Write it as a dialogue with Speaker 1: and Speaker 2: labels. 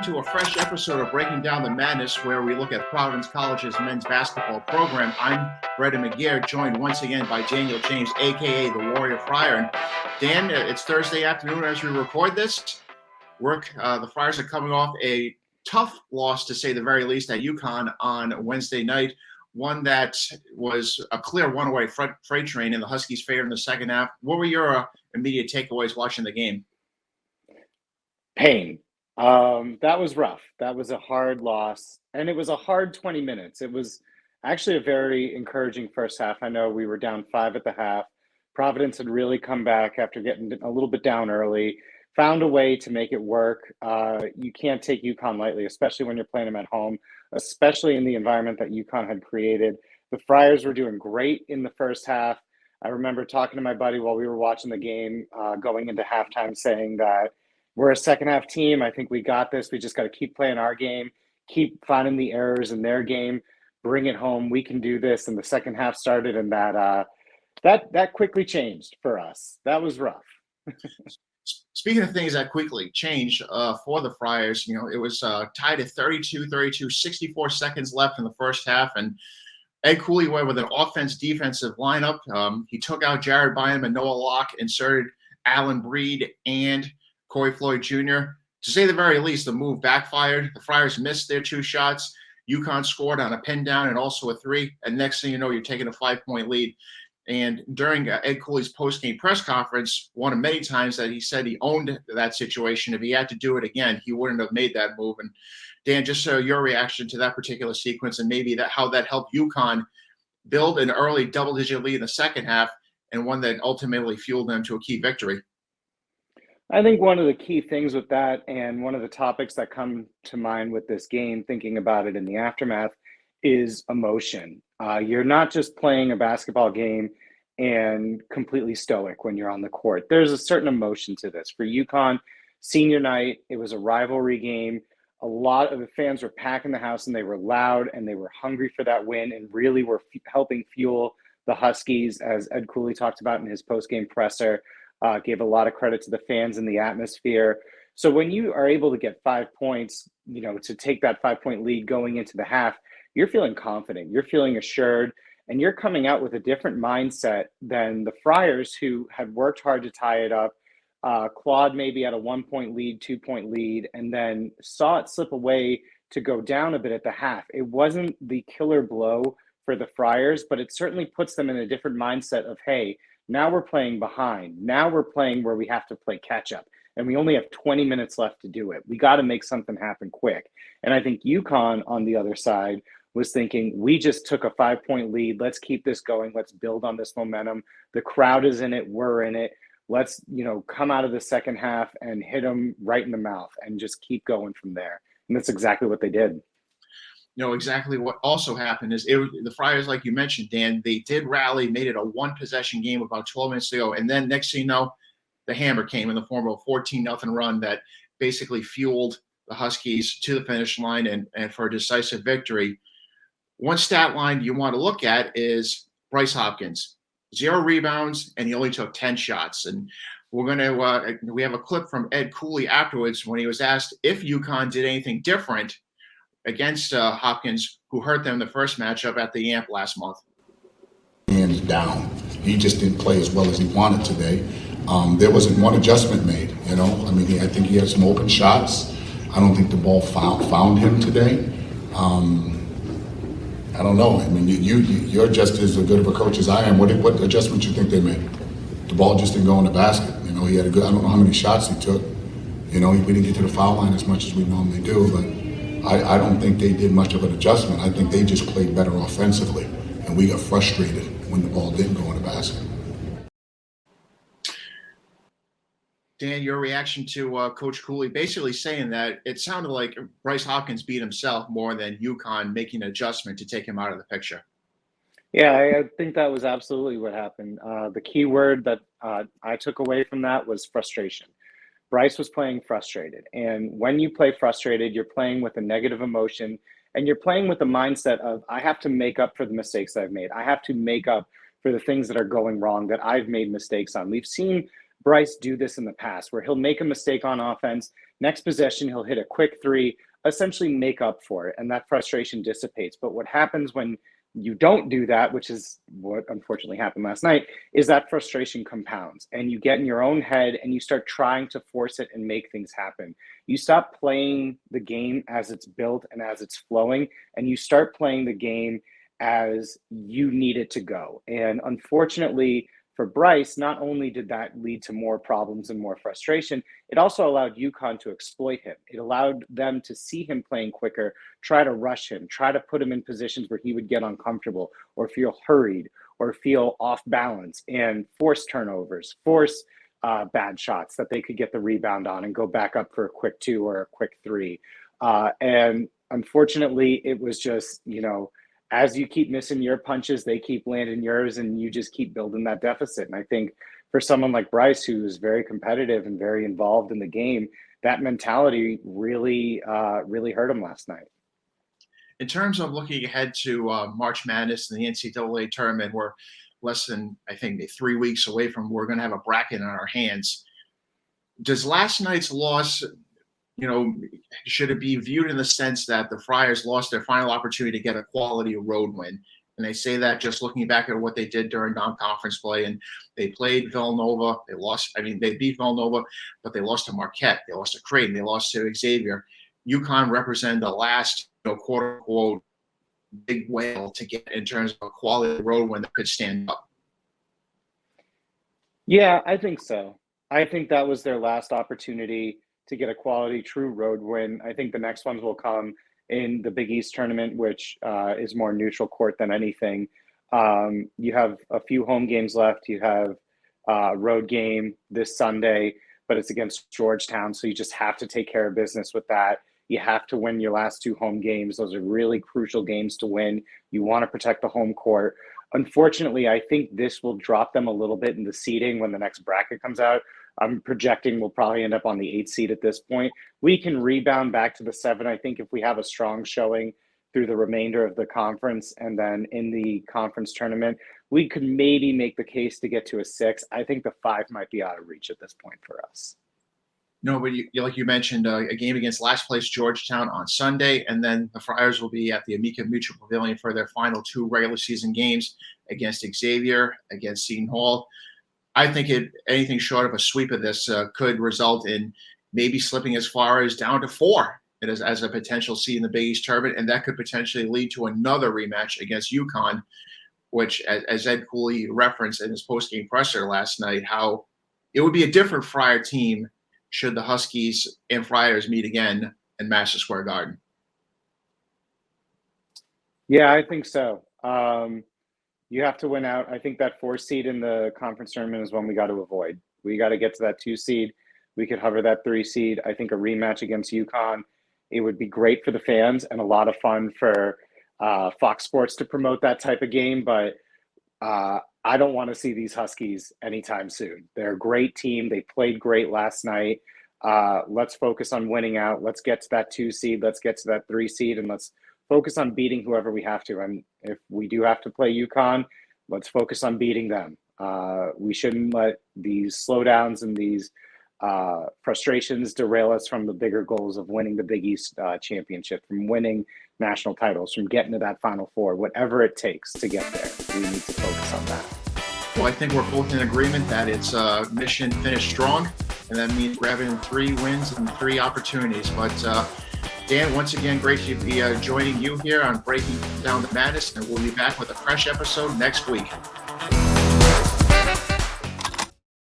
Speaker 1: to a fresh episode of Breaking Down the Madness, where we look at Providence College's men's basketball program. I'm Brett McGair, joined once again by Daniel James, a.k.a. the Warrior Friar. And Dan, it's Thursday afternoon as we record this. The Friars are coming off a tough loss, to say the very least, at UConn on Wednesday night, one that was a clear one-way freight train in the Huskies' favor in the second half. What were your immediate takeaways watching the game?
Speaker 2: Pain. That was rough. That was a hard loss, and it was a hard 20 minutes. It was actually a very encouraging first half. I know we were down 5 at the half. Providence had really come back after getting a little bit down early, found a way to make it work. You can't take UConn lightly, especially when you're playing them at home, especially in the environment that UConn had created. The Friars were doing great in the first half. I remember talking to my buddy while we were watching the game, going into halftime, saying that we're a second half team. I think we got this. We just got to keep playing our game, keep finding the errors in their game, bring it home. We can do this. And the second half started, and that quickly changed for us. That was rough.
Speaker 1: Speaking of things that quickly changed for the Friars, it was tied at 32-32, 64 seconds left in the first half, and Ed Cooley went with an offense-defensive lineup. He took out Jared Bynum and Noah Locke, inserted Allen Breed and Corey Floyd Jr. To say the very least, the move backfired. The Friars missed their 2 shots. UConn scored on a pin down and also a 3. And next thing you know, you're taking a 5-point lead. And during Ed Cooley's post-game press conference, one of many times that he said he owned that situation. If he had to do it again, he wouldn't have made that move. And Dan, just your reaction to that particular sequence, and maybe how that helped UConn build an early double-digit lead in the second half, and one that ultimately fueled them to a key victory.
Speaker 2: I think one of the key things with that, and one of the topics that come to mind with this game, thinking about it in the aftermath, is emotion. You're not just playing a basketball game and completely stoic when you're on the court. There's a certain emotion to this. For UConn, senior night, it was a rivalry game. A lot of the fans were packing the house, and they were loud, and they were hungry for that win, and really were helping fuel the Huskies, as Ed Cooley talked about in his post-game presser. Gave a lot of credit to the fans and the atmosphere. So when you are able to get 5 points, to take that 5-point lead going into the half, you're feeling confident, you're feeling assured, and you're coming out with a different mindset than the Friars, who had worked hard to tie it up, clawed maybe at a 1-point lead, 2-point lead, and then saw it slip away to go down a bit at the half. It wasn't the killer blow for the Friars, but it certainly puts them in a different mindset of, hey, now we're playing behind. Now we're playing where we have to play catch up, and we only have 20 minutes left to do it. We got to make something happen quick. And I think UConn on the other side was thinking, we just took a 5-point lead. Let's keep this going. Let's build on this momentum. The crowd is in it. We're in it. Let's, come out of the second half and hit them right in the mouth and just keep going from there. And that's exactly what they did.
Speaker 1: Exactly what also happened is the Friars, like you mentioned, Dan, they did rally, made it a 1-possession game about 12 minutes ago. And then next thing you know, the hammer came in the form of a 14-0 run that basically fueled the Huskies to the finish line and for a decisive victory. One stat line you want to look at is Bryce Hopkins. 0 rebounds, and he only took 10 shots. And we're going to we have a clip from Ed Cooley afterwards when he was asked if UConn did anything different against Hopkins, who hurt them in the first matchup at the AMP last month.
Speaker 3: Hands down. He just didn't play as well as he wanted today. There wasn't one adjustment made, I think he had some open shots. I don't think the ball found him today. I don't know. You're just as good of a coach as I am. What adjustments you think they made? The ball just didn't go in the basket. He had I don't know how many shots he took. We didn't get to the foul line as much as we normally do, but I don't think they did much of an adjustment. I think they just played better offensively, and we got frustrated when the ball didn't go in the basket.
Speaker 1: Dan, your reaction to Coach Cooley basically saying that it sounded like Bryce Hopkins beat himself more than UConn making an adjustment to take him out of the picture.
Speaker 2: Yeah, I think that was absolutely what happened. The key word that I took away from that was frustration. Bryce was playing frustrated. And when you play frustrated, you're playing with a negative emotion, and you're playing with the mindset of, I have to make up for the mistakes that I've made. I have to make up for the things that are going wrong that I've made mistakes on. We've seen Bryce do this in the past, where he'll make a mistake on offense, Next possession, he'll hit a quick three, essentially make up for it, and that frustration dissipates. But what happens when you don't do that, which is what unfortunately happened last night, is that frustration compounds and you get in your own head and you start trying to force it and make things happen. You stop playing the game as it's built and as it's flowing, and you start playing the game as you need it to go. And unfortunately for Bryce, not only did that lead to more problems and more frustration, it also allowed UConn to exploit him. It allowed them to see him playing quicker, try to rush him, try to put him in positions where he would get uncomfortable or feel hurried or feel off balance, and force turnovers, force bad shots that they could get the rebound on and go back up for a quick two or a quick three. And unfortunately, it was just, as you keep missing your punches, they keep landing yours, and you just keep building that deficit. And I think for someone like Bryce, who's very competitive and very involved in the game, that mentality really hurt him last night.
Speaker 1: In terms of looking ahead to March Madness and the NCAA tournament, we're less than, I think, 3 weeks away from we're going to have a bracket in our hands. Does last night's loss, should it be viewed in the sense that the Friars lost their final opportunity to get a quality road win? And I say that just looking back at what they did during non-conference play, and they played Villanova. They lost. They beat Villanova, but they lost to Marquette. They lost to Creighton. They lost to Xavier. UConn represented the last, quote unquote, big whale to get in terms of a quality road win that could stand up.
Speaker 2: Yeah, I think so. I think that was their last opportunity to get a quality true road win. I think the next ones will come in the Big East tournament, which is more neutral court than anything. You have a few home games left. You have a road game this Sunday, but it's against Georgetown, so you just have to take care of business with that. You have to win your last two home games. Those are really crucial games to win. You want to protect the home court. Unfortunately, I think this will drop them a little bit in the seeding when the next bracket comes out. I'm projecting we'll probably end up on the 8th seed at this point. We can rebound back to the 7, I think, if we have a strong showing through the remainder of the conference, and then in the conference tournament, we could maybe make the case to get to a 6. I think the 5 might be out of reach at this point for us.
Speaker 1: No, but like you mentioned, a game against last place Georgetown on Sunday, and then the Friars will be at the Amica Mutual Pavilion for their final 2 regular season games against Xavier, against Seton Hall. I think anything short of a sweep of this could result in maybe slipping as far as down to 4 as a potential seed in the Big East tournament, and that could potentially lead to another rematch against UConn, which, as Ed Cooley referenced in his post-game presser last night, how it would be a different Friar team should the Huskies and Friars meet again in Madison Square Garden.
Speaker 2: Yeah, I think so. You have to win out. I think that 4 seed in the conference tournament is one we got to avoid. We got to get to that 2 seed. We could hover that 3 seed. I think a rematch against UConn, it would be great for the fans and a lot of fun for Fox Sports to promote that type of game. But I don't want to see these Huskies anytime soon. They're a great team. They played great last night. Let's focus on winning out. Let's get to that 2 seed. Let's get to that 3 seed, and let's focus on beating whoever we have to. And if we do have to play UConn, let's focus on beating them. We shouldn't let these slowdowns and these frustrations derail us from the bigger goals of winning the Big East championship, from winning national titles, from getting to that Final Four, whatever it takes to get there. We need to focus on that.
Speaker 1: Well, I think we're both in agreement that it's mission finished strong, and that means grabbing 3 wins and 3 opportunities. But Dan, once again, great to be joining you here on Breaking Down the Madness, and we'll be back with a fresh episode next week.